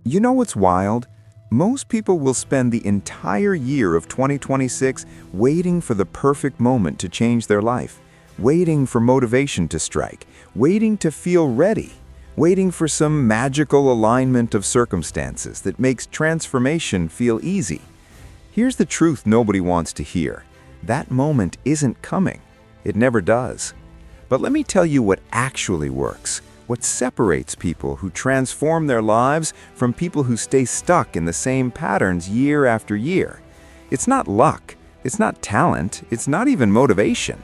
You know what's wild? Most people will spend the entire year of 2026 waiting for the perfect moment to change their life, waiting for motivation to strike, waiting to feel ready, waiting for some magical alignment of circumstances that makes transformation feel easy. Here's the truth nobody wants to hear. That moment isn't coming. It never does. But let me tell you what actually works. What separates people who transform their lives from people who stay stuck in the same patterns year after year. It's not luck, it's not talent, it's not even motivation.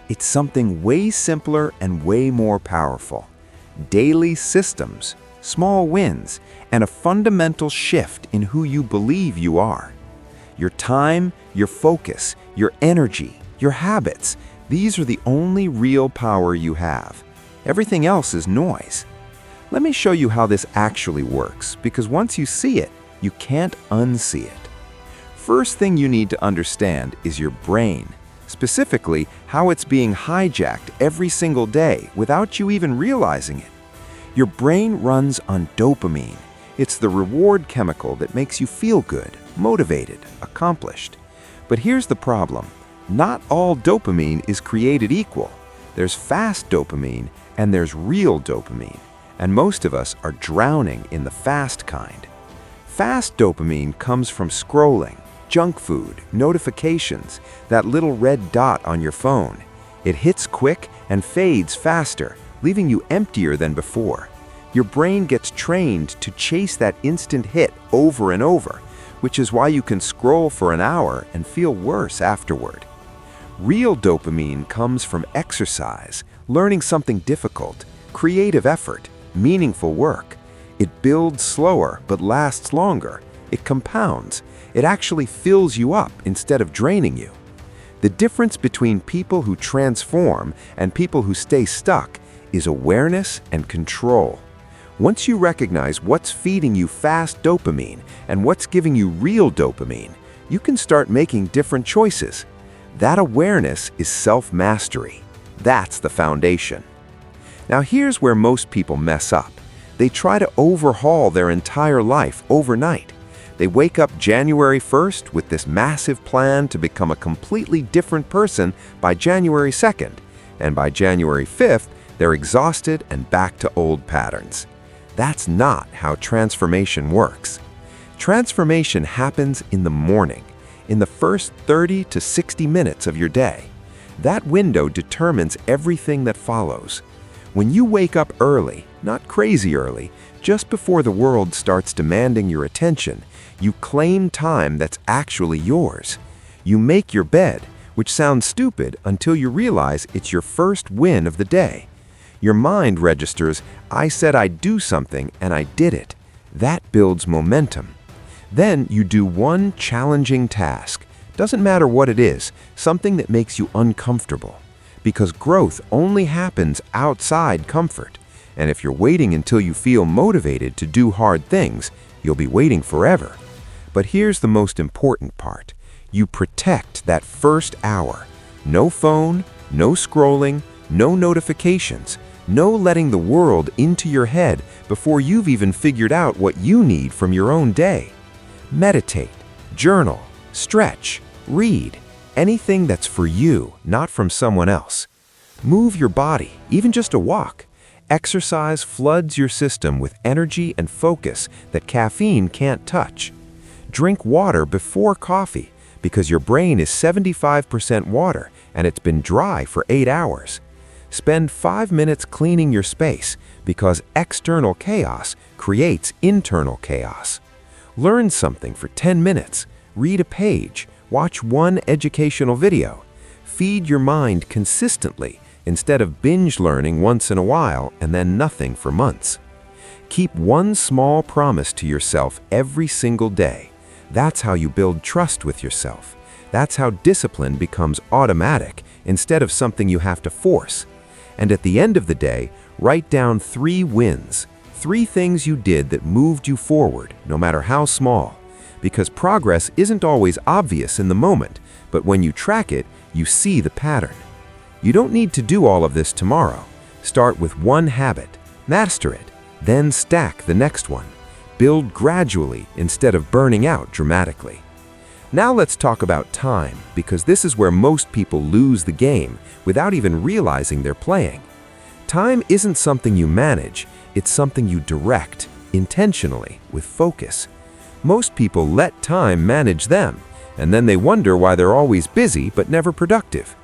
It's something way simpler and way more powerful. Daily systems, small wins, and a fundamental shift in who you believe you are. Your time, your focus, your energy, your habits, these are the only real power you have. Everything else is noise. Let me show you how this actually works, because once you see it, you can't unsee it. First thing you need to understand is your brain, specifically how it's being hijacked every single day without you even realizing it. Your brain runs on dopamine. It's the reward chemical that makes you feel good, motivated, accomplished. But here's the problem. Not all dopamine is created equal. There's fast dopamine and there's real dopamine, and most of us are drowning in the fast kind. Fast dopamine comes from scrolling, junk food, notifications, that little red dot on your phone. It hits quick and fades faster, leaving you emptier than before. Your brain gets trained to chase that instant hit over and over, which is why you can scroll for an hour and feel worse afterward. Real dopamine comes from exercise, learning something difficult, creative effort, meaningful work. It builds slower but lasts longer. It compounds. It actually fills you up instead of draining you. The difference between people who transform and people who stay stuck is awareness and control. Once you recognize what's feeding you fast dopamine and what's giving you real dopamine, you can start making different choices. That awareness is self-mastery. That's the foundation. Now here's where most people mess up. They try to overhaul their entire life overnight. They wake up January 1st with this massive plan to become a completely different person by January 2nd. And by January 5th, they're exhausted and back to old patterns. That's not how transformation works. Transformation happens in the morning, in the first 30 to 60 minutes of your day. That window determines everything that follows. When you wake up early, not crazy early, just before the world starts demanding your attention, you claim time that's actually yours. You make your bed, which sounds stupid until you realize it's your first win of the day. Your mind registers, I said I'd do something and I did it. That builds momentum. Then you do one challenging task. Doesn't matter what it is, something that makes you uncomfortable. Because growth only happens outside comfort. And if you're waiting until you feel motivated to do hard things, you'll be waiting forever. But here's the most important part. You protect that first hour. No phone, no scrolling, no notifications, no letting the world into your head before you've even figured out what you need from your own day. Meditate, journal, stretch, read, anything that's for you, not from someone else. Move your body, even just a walk. Exercise floods your system with energy and focus that caffeine can't touch. Drink water before coffee because your brain is 75% water and it's been dry for 8 hours. Spend 5 minutes cleaning your space because external chaos creates internal chaos. Learn something for 10 minutes. Read a page. Watch one educational video. Feed your mind consistently instead of binge learning once in a while and then nothing for months. Keep one small promise to yourself every single day. That's how you build trust with yourself. That's how discipline becomes automatic instead of something you have to force. And at the end of the day, write down 3 wins, 3 things you did that moved you forward, no matter how small. Because progress isn't always obvious in the moment, but when you track it, you see the pattern. You don't need to do all of this tomorrow. Start with one habit, master it, then stack the next one. Build gradually instead of burning out dramatically. Now let's talk about time, because this is where most people lose the game without even realizing they're playing. Time isn't something you manage, it's something you direct, intentionally, with focus. Most people let time manage them, and then they wonder why they're always busy but never productive.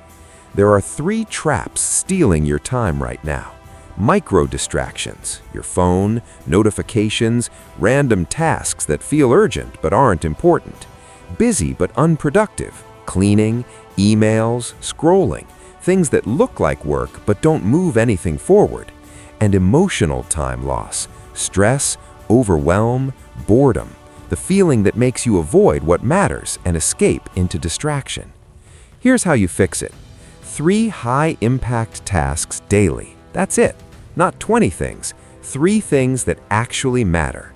There are 3 traps stealing your time right now. Micro distractions, your phone, notifications, random tasks that feel urgent but aren't important. Busy but unproductive, cleaning, emails, scrolling, things that look like work but don't move anything forward. And emotional time loss, stress, overwhelm, boredom, the feeling that makes you avoid what matters and escape into distraction. Here's how you fix it. 3 high-impact tasks daily. That's it. Not 20 things. 3 things that actually matter.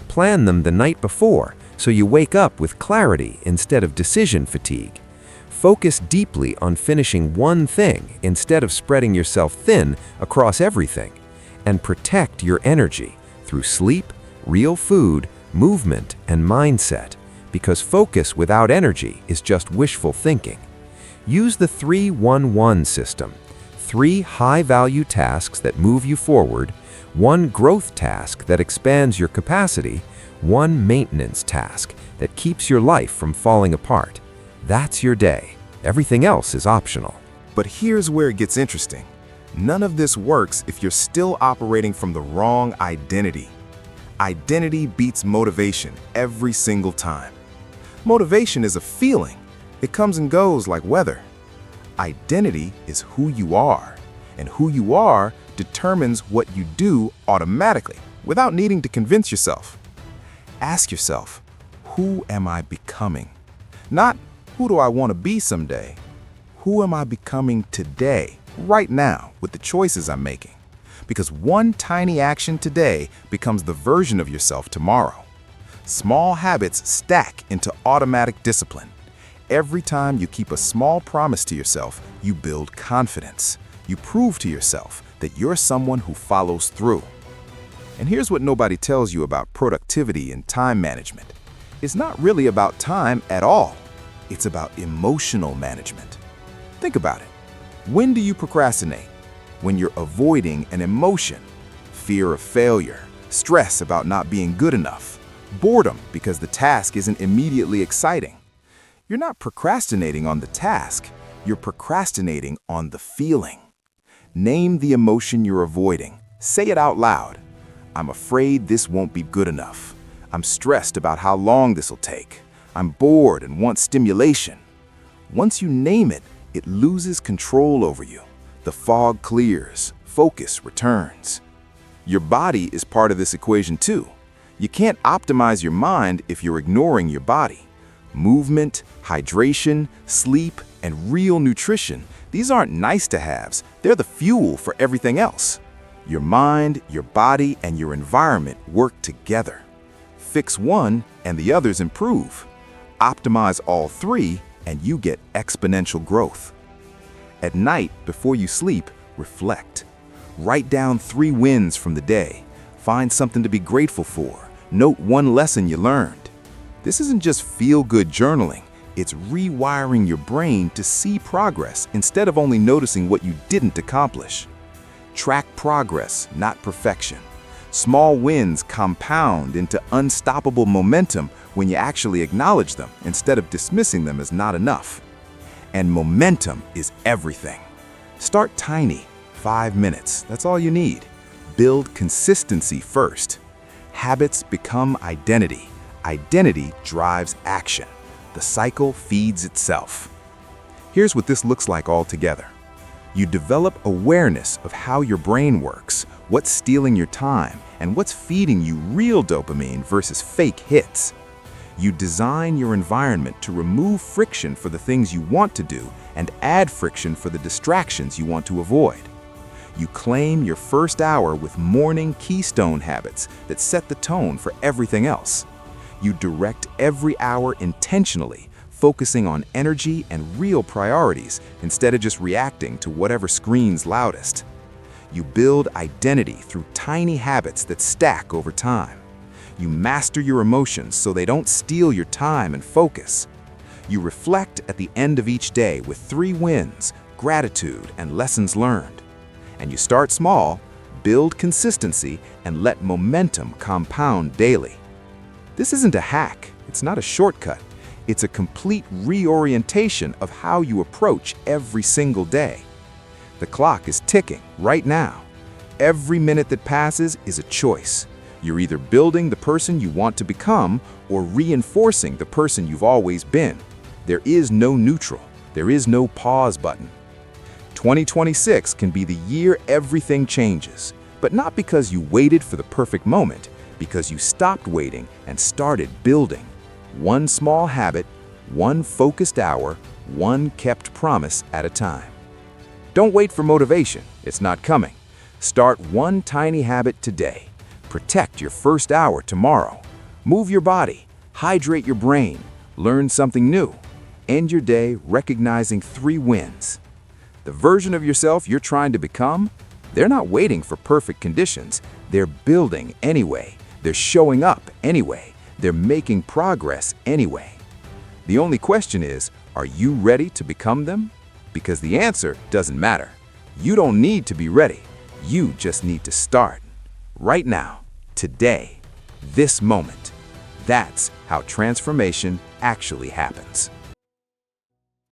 Plan them the night before so you wake up with clarity instead of decision fatigue. Focus deeply on finishing one thing instead of spreading yourself thin across everything. And protect your energy through sleep, real food, movement, and mindset, because focus without energy is just wishful thinking. Use the 3-1-1 system. 3 high-value tasks that move you forward, 1 growth task that expands your capacity, 1 maintenance task that keeps your life from falling apart. That's your day. Everything else is optional. But here's where it gets interesting. None of this works if you're still operating from the wrong identity. Identity beats motivation every single time. Motivation is a feeling. It comes and goes like weather. Identity is who you are, and who you are determines what you do automatically, without needing to convince yourself. Ask yourself, who am I becoming? Not, who do I want to be someday? Who am I becoming today, right now, with the choices I'm making? Because one tiny action today becomes the version of yourself tomorrow. Small habits stack into automatic discipline. Every time you keep a small promise to yourself, you build confidence. You prove to yourself that you're someone who follows through. And here's what nobody tells you about productivity and time management. It's not really about time at all. It's about emotional management. Think about it. When do you procrastinate? When you're avoiding an emotion. Fear of failure, stress about not being good enough, boredom because the task isn't immediately exciting. You're not procrastinating on the task, you're procrastinating on the feeling. Name the emotion you're avoiding. Say it out loud. I'm afraid this won't be good enough. I'm stressed about how long this will take. I'm bored and want stimulation. Once you name it, it loses control over you. The fog clears, focus returns. Your body is part of this equation too. You can't optimize your mind if you're ignoring your body. Movement, hydration, sleep, and real nutrition, these aren't nice-to-haves, they're the fuel for everything else. Your mind, your body, and your environment work together. Fix one, and the others improve. Optimize all 3, and you get exponential growth. At night, before you sleep, reflect. Write down 3 wins from the day. Find something to be grateful for. Note 1 lesson you learned. This isn't just feel-good journaling, it's rewiring your brain to see progress instead of only noticing what you didn't accomplish. Track progress, not perfection. Small wins compound into unstoppable momentum when you actually acknowledge them instead of dismissing them as not enough. And momentum is everything. Start tiny, 5 minutes, that's all you need. Build consistency first. Habits become identity. Identity drives action. The cycle feeds itself. Here's what this looks like all together. You develop awareness of how your brain works, what's stealing your time, and what's feeding you real dopamine versus fake hits. You design your environment to remove friction for the things you want to do and add friction for the distractions you want to avoid. You claim your first hour with morning Keystone habits that set the tone for everything else. You direct every hour intentionally, focusing on energy and real priorities instead of just reacting to whatever screams loudest. You build identity through tiny habits that stack over time. You master your emotions so they don't steal your time and focus. You reflect at the end of each day with 3 wins, gratitude, and lessons learned. And you start small, build consistency, and let momentum compound daily. This isn't a hack, it's not a shortcut. It's a complete reorientation of how you approach every single day. The clock is ticking right now. Every minute that passes is a choice. You're either building the person you want to become or reinforcing the person you've always been. There is no neutral. There is no pause button. 2026 can be the year everything changes, but not because you waited for the perfect moment, because you stopped waiting and started building. One small habit, one focused hour, one kept promise at a time. Don't wait for motivation. It's not coming. Start one tiny habit today. Protect your first hour tomorrow. Move your body. Hydrate your brain. Learn something new. End your day recognizing 3 wins. The version of yourself you're trying to become, they're not waiting for perfect conditions. They're building anyway. They're showing up anyway. They're making progress anyway. The only question is, are you ready to become them? Because the answer doesn't matter. You don't need to be ready. You just need to start. Right now, today, this moment. That's how transformation actually happens.